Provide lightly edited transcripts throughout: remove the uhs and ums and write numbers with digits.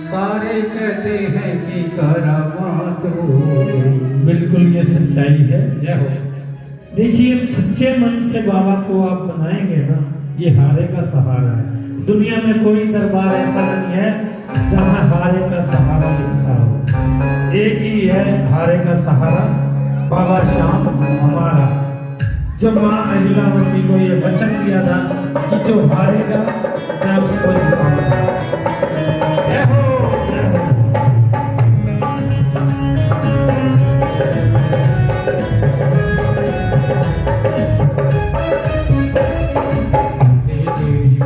सारे कहते हैं कि करामात हो। बिल्कुल ये सच्चाई है। जय हो। देखिए सच्चे मन से बाबा को आप बनाएंगे ना, ये हारे का सहारा है। दुनिया में कोई दरबार ऐसा नहीं है जहां हारे का सहारा लिखा हो। एक ही है हारे का सहारा, बाबा श्याम हमारा। जब माँ अहिलावती को ये वचन दिया था कि जो हारेगा मैं उसको जिताऊंगा। जय हो, जय हो।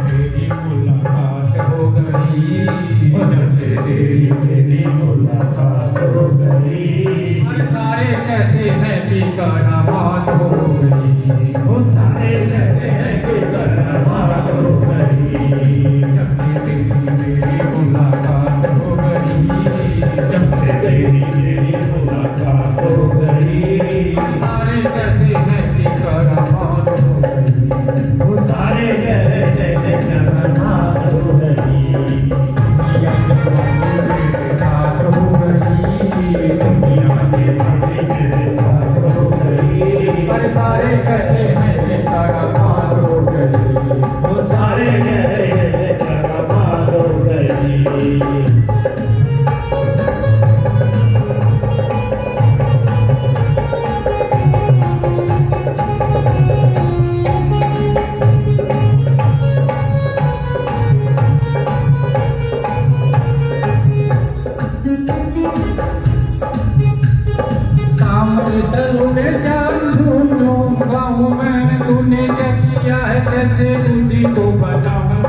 मेरी मुलाकात हो गई, जब से तेरी मेरी मुलाकात हो गई। सारे कहते हैं कि करामात हो गई। वो सारे कहते हैं कि करामात हो गई। जब से तेरी मेरी मुलाकात हो गई, जब से तेरी मेरी मुलाकात हो गई। सारे कहते हैं कि करामात हो गई। वो सारे कहते हैं कि करामात हो गई। दुनिया के बाबू मेरे साथ हो गई, दुनिया के बाबू मेरे साथ हो गई। पर सारे कहते हैं कि करामात हो गई। वो सारे कहते हैं कि करामात हो गई। सामने सलूने जानूं गाँव में तूने क्या किया है, कैसे दूधी को बताऊं।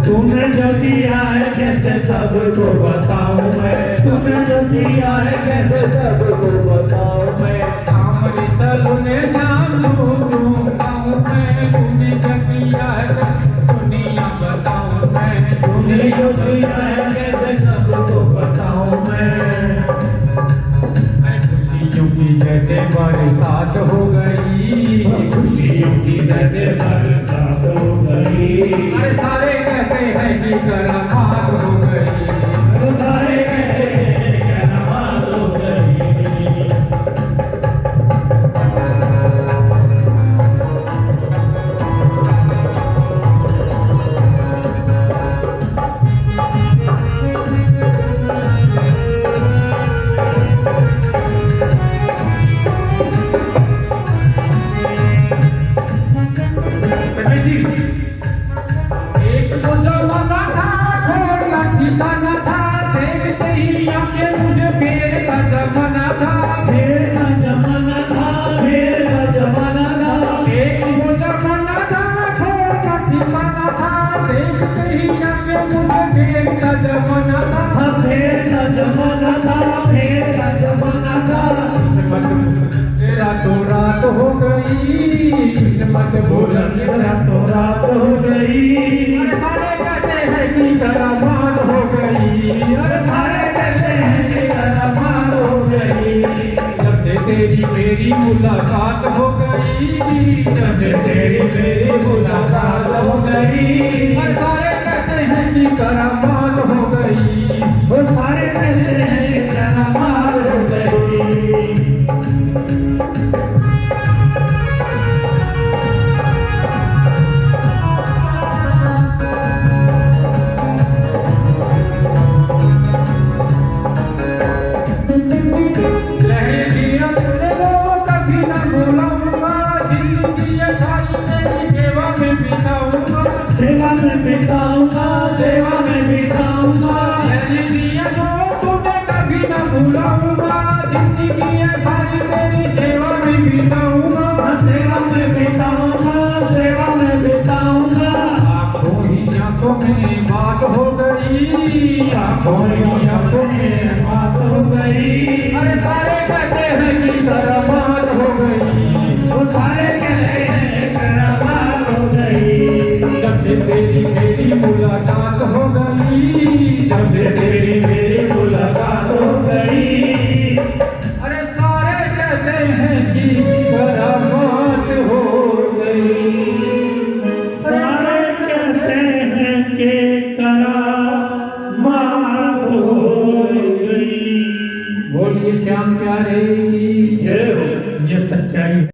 तूने जो दिया है कैसे सबको बताऊं मैं। तूने जो दिया है कैसे सबको बताऊं मैं। सामने सलूने जानूं गाँव में तूने क्या किया है, दुनिया बताऊं मैं। तूने जो दिया है कैसे सबको बताऊं मैं। खुशियों की जैसे बरसात हो गई, खुशियों की जैसे बरसात हो गई। अरे सारे कहते हैं कि करामात हो गई। सारे कहते हैं कि करामात हो गई। एक तो जमाना था खोला ठिकाना था, देखते ही आंखें मुझे फेर का जमाना था। फेर का जमाना था, फेर का जमाना था। एक तो जमाना था खोला ठिकाना था, देखते ही आंखें मुझे फेर का जमाना था। फेर का जमाना था, फेर का जमाना था। किस्मत तेरा तो रात हो गई, किस्मत बुलंद तो रात हो गई। अरे सारे कहते हैं कि करामात हो गई। अरे सारे कहते हैं कि करामात हो गई। जब से तेरी मेरी मुलाकात हो गई, जब से तेरी मेरी मुलाकात हो गई। अरे सारे कहते हैं कि करामात हो गई। वो सारे कहते हैं कि करामात हो गई। सेवा में बिताऊंगा, सेवा में बिताऊंगा। तूने कभी न भूलाऊंगा, जिंदगी है सारी तेरी सेवा में बिताऊंगा। सेवा में बिताऊंगा, सेवा में बिताऊंगा। आंखों ही आंखों में बात हो गई, आंखों ही आंखों में बात हो गई। अरे सारे कहते हैं कि करामात हो गई। वो सारे कहते हैं कि करामात हो गई। जब से तेरी मेरी मुलाकात हो गई, जब से तेरी मेरी मुलाकात हो गई। अरे सारे कहते हैं कि करामात हो गई। सारे कहते हैं कि करामात बोलिए श्याम प्यारे की